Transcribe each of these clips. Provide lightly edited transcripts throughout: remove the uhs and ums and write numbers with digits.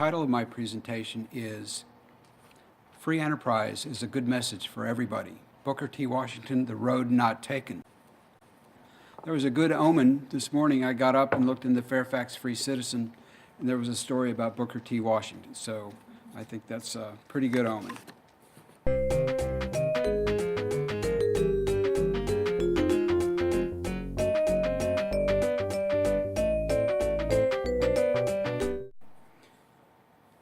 title of my presentation is Free Enterprise is a Good Message for Everybody. Booker T. Washington, The Road Not Taken. There was a good omen this morning. I got up and looked in the Fairfax Free Citizen, and there was a story about Booker T. Washington. So I think that's a pretty good omen.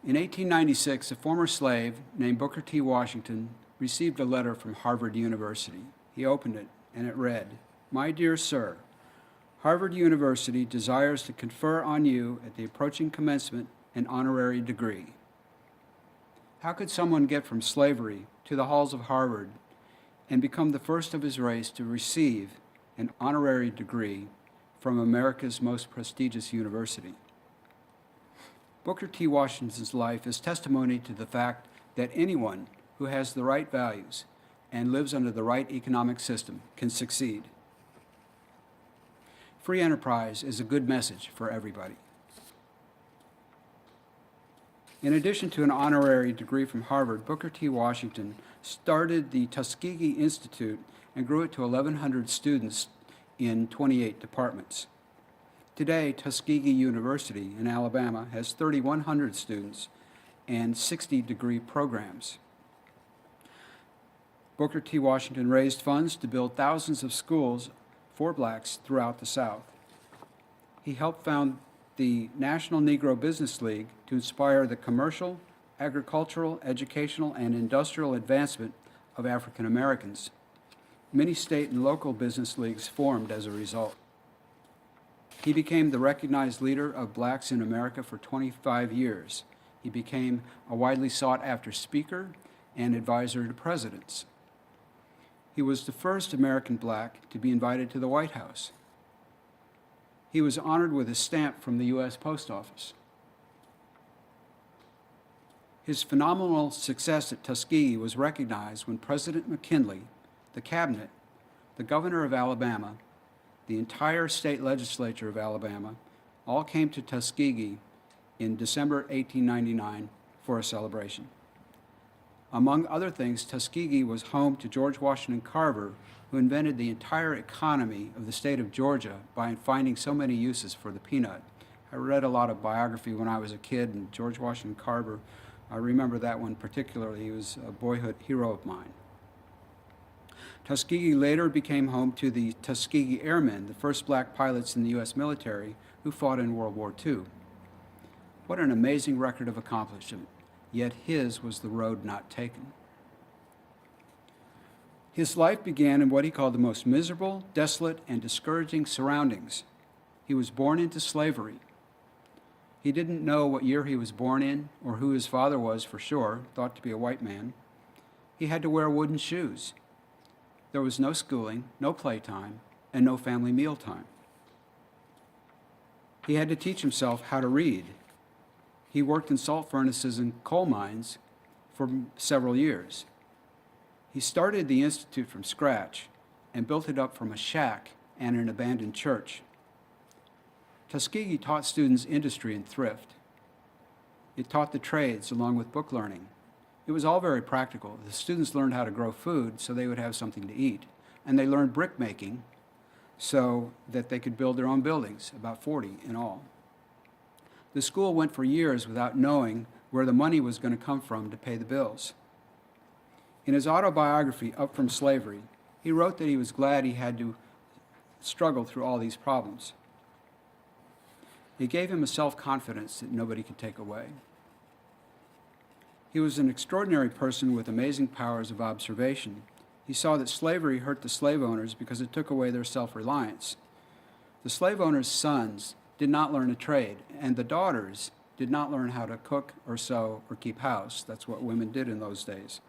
In 1896, a former slave named Booker T. Washington received a letter from Harvard University. He opened it, and it read, "My dear sir, Harvard University desires to confer on you at the approaching commencement an honorary degree." How could someone get from slavery to the halls of Harvard and become the first of his race to receive an honorary degree from America's most prestigious university? Booker T. Washington's life is testimony to the fact that anyone who has the right values and lives under the right economic system can succeed. Free enterprise is a good message for everybody. In addition to an honorary degree from Harvard, Booker T. Washington started the Tuskegee Institute and grew it to 1,100 students in 28 departments. Today, Tuskegee University in Alabama has 3,100 students and 60 degree programs. Booker T. Washington raised funds to build thousands of schools for blacks throughout the South. He helped found the National Negro Business League to inspire the commercial, agricultural, educational, and industrial advancement of African Americans. Many state and local business leagues formed as a result. He became the recognized leader of blacks in America for 25 years. He became a widely sought-after speaker and advisor to presidents. He was the first American black to be invited to the White House. He was honored with a stamp from the U.S. Post Office. His phenomenal success at Tuskegee was recognized when President McKinley, the cabinet, the governor of Alabama, the entire state legislature of Alabama all came to Tuskegee in December 1899 for a celebration. Among other things, Tuskegee was home to George Washington Carver, who invented the entire economy of the state of Georgia by finding so many uses for the peanut. I read a lot of biography when I was a kid, and George Washington Carver, I remember that one particularly. He was a boyhood hero of mine. Tuskegee later became home to the Tuskegee Airmen, the first black pilots in the U.S. military who fought in World War II. What an amazing record of accomplishment, yet his was the road not taken. His life began in what he called the most miserable, desolate, and discouraging surroundings. He was born into slavery. He didn't know what year he was born in or who his father was for sure, thought to be a white man. He had to wear wooden shoes. There was no schooling, no playtime, and no family mealtime. He had to teach himself how to read. He worked in salt furnaces and coal mines for several years. He started the Institute from scratch and built it up from a shack and an abandoned church. Tuskegee taught students industry and thrift. It taught the trades along with book learning. It was all very practical. The students learned how to grow food so they would have something to eat. And they learned brick making so that they could build their own buildings, about 40 in all. The school went for years without knowing where the money was going to come from to pay the bills. In his autobiography, Up from Slavery, he wrote that he was glad he had to struggle through all these problems. It gave him a self-confidence that nobody could take away. He was an extraordinary person with amazing powers of observation. He saw that slavery hurt the slave owners because it took away their self-reliance. The slave owners' sons did not learn a trade, and the daughters did not learn how to cook or sew or keep house. That's what women did in those days.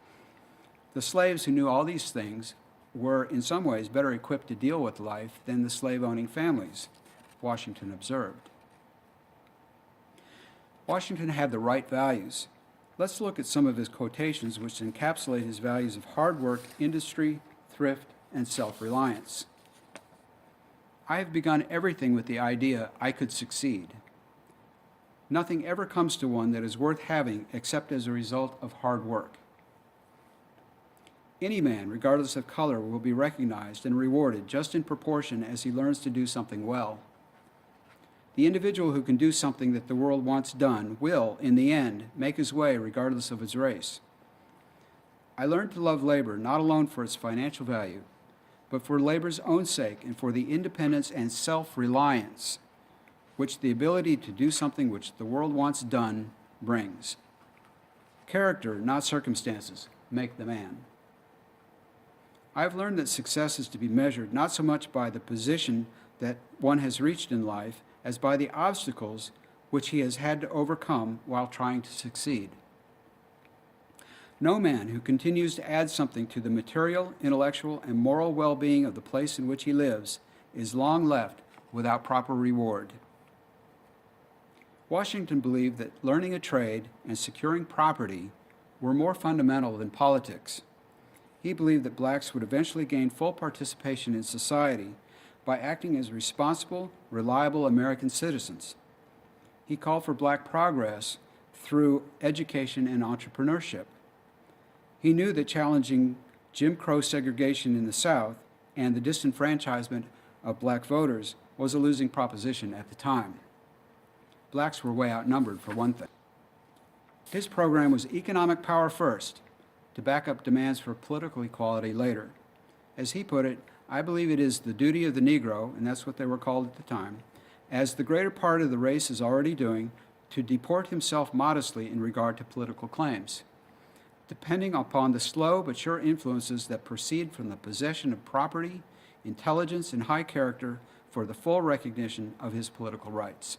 The slaves who knew all these things were in some ways better equipped to deal with life than the slave-owning families, Washington observed. Washington had the right values. Let's look at some of his quotations which encapsulate his values of hard work, industry, thrift, and self-reliance. "I have begun everything with the idea I could succeed. Nothing ever comes to one that is worth having except as a result of hard work. Any man, regardless of color, will be recognized and rewarded just in proportion as he learns to do something well. The individual who can do something that the world wants done will, in the end, make his way regardless of his race. I learned to love labor not alone for its financial value, but for labor's own sake and for the independence and self-reliance which the ability to do something which the world wants done brings. Character, not circumstances, make the man. I have learned that success is to be measured not so much by the position that one has reached in life as by the obstacles which he has had to overcome while trying to succeed. No man who continues to add something to the material, intellectual, and moral well-being of the place in which he lives is long left without proper reward. Washington believed that learning a trade and securing property were more fundamental than politics. He believed that blacks would eventually gain full participation in society by acting as responsible, reliable American citizens. He called for black progress through education and entrepreneurship. He knew that challenging Jim Crow segregation in the South and the disenfranchisement of black voters was a losing proposition at the time. Blacks were way outnumbered, for one thing. His program was economic power first, to back up demands for political equality later. As he put it, I believe it is the duty of the Negro, and that's what they were called at the time, as the greater part of the race is already doing, to deport himself modestly in regard to political claims, depending upon the slow but sure influences that proceed from the possession of property, intelligence, and high character for the full recognition of his political rights.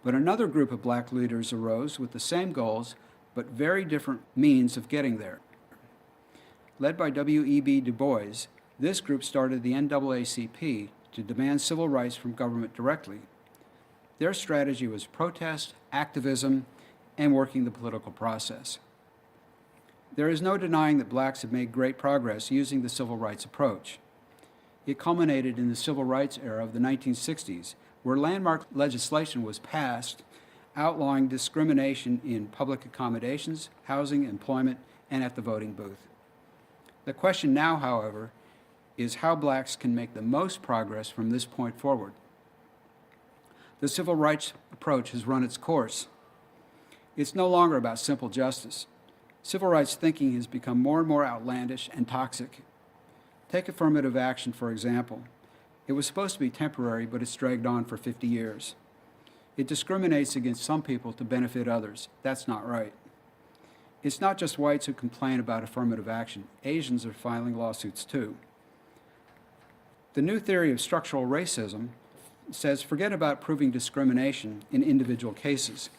But another group of black leaders arose with the same goals, but very different means of getting there. Led by W.E.B. Du Bois, this group started the NAACP to demand civil rights from government directly. Their strategy was protest, activism, and working the political process. There is no denying that blacks have made great progress using the civil rights approach. It culminated in the civil rights era of the 1960s, where landmark legislation was passed outlawing discrimination in public accommodations, housing, employment, and at the voting booth. The question now, however, is how blacks can make the most progress from this point forward. The civil rights approach has run its course. It's no longer about simple justice. Civil rights thinking has become more and more outlandish and toxic. Take affirmative action, for example. It was supposed to be temporary, but it's dragged on for 50 years. It discriminates against some people to benefit others. That's not right. It's not just whites who complain about affirmative action. Asians are filing lawsuits too. The new theory of structural racism says forget about proving discrimination in individual cases.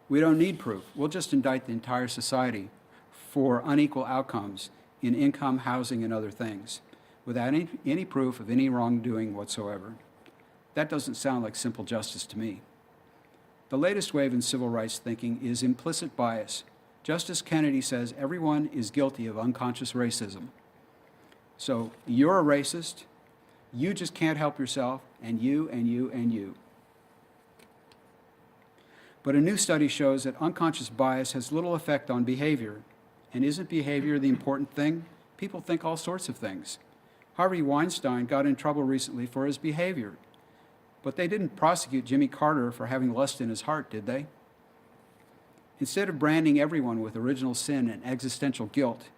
We don't need proof. We'll just indict the entire society for unequal outcomes in income, housing, and other things, without any proof of any wrongdoing whatsoever. That doesn't sound like simple justice to me. The latest wave in civil rights thinking is implicit bias. Justice Kennedy says everyone is guilty of unconscious racism. So you're a racist, you just can't help yourself, and you, and you, and you. But a new study shows that unconscious bias has little effect on behavior. And isn't behavior the important thing? People think all sorts of things. Harvey Weinstein got in trouble recently for his behavior. But they didn't prosecute Jimmy Carter for having lust in his heart, did they? Instead of branding everyone with original sin and existential guilt,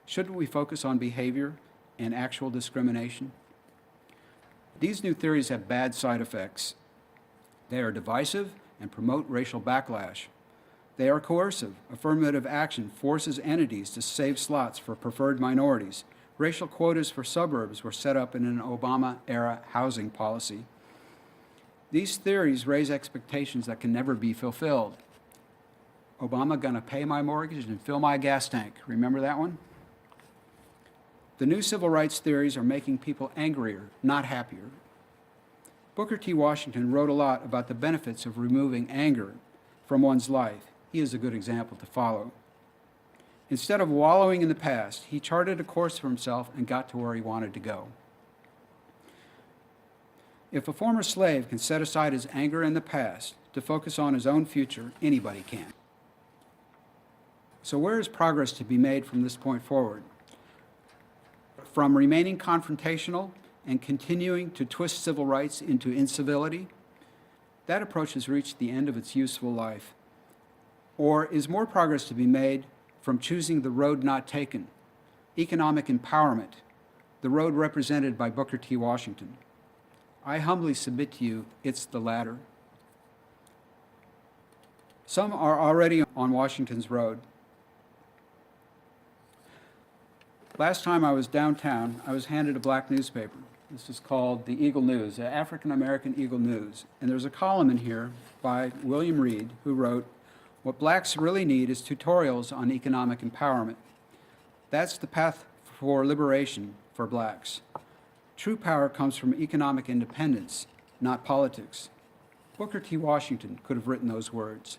shouldn't we focus on behavior and actual discrimination? These new theories have bad side effects. They are divisive and promote racial backlash. They are coercive. Affirmative action forces entities to save slots for preferred minorities. Racial quotas for suburbs were set up in an Obama-era housing policy. These theories raise expectations that can never be fulfilled. Obama gonna pay my mortgage and fill my gas tank. Remember that one? The new civil rights theories are making people angrier, not happier. Booker T. Washington wrote a lot about the benefits of removing anger from one's life. He is a good example to follow. Instead of wallowing in the past, he charted a course for himself and got to where he wanted to go. If a former slave can set aside his anger in the past to focus on his own future, anybody can. So where is progress to be made from this point forward? From remaining confrontational and continuing to twist civil rights into incivility, that approach has reached the end of its useful life. Or is more progress to be made from choosing the road not taken, economic empowerment, the road represented by Booker T. Washington? I humbly submit to you, it's the latter. Some are already on Washington's road. Last time I was downtown, I was handed a black newspaper. This is called the Eagle News, the African American Eagle News. And there's a column in here by William Reed, who wrote, "What blacks really need is tutorials on economic empowerment. That's the path for liberation for blacks. True power comes from economic independence, not politics." Booker T. Washington could have written those words.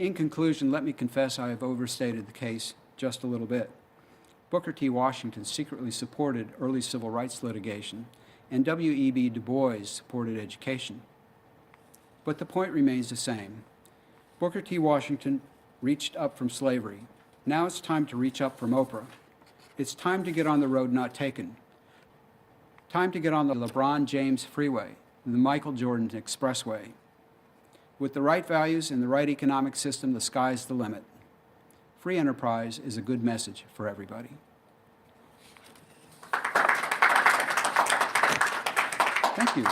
In conclusion, let me confess I have overstated the case just a little bit. Booker T. Washington secretly supported early civil rights litigation, and W.E.B. Du Bois supported education. But the point remains the same. Booker T. Washington reached up from slavery. Now it's time to reach up from Oprah. It's time to get on the road not taken. Time to get on the LeBron James Freeway, the Michael Jordan Expressway. With the right values and the right economic system, the sky's the limit. Free enterprise is a good message for everybody. Thank you.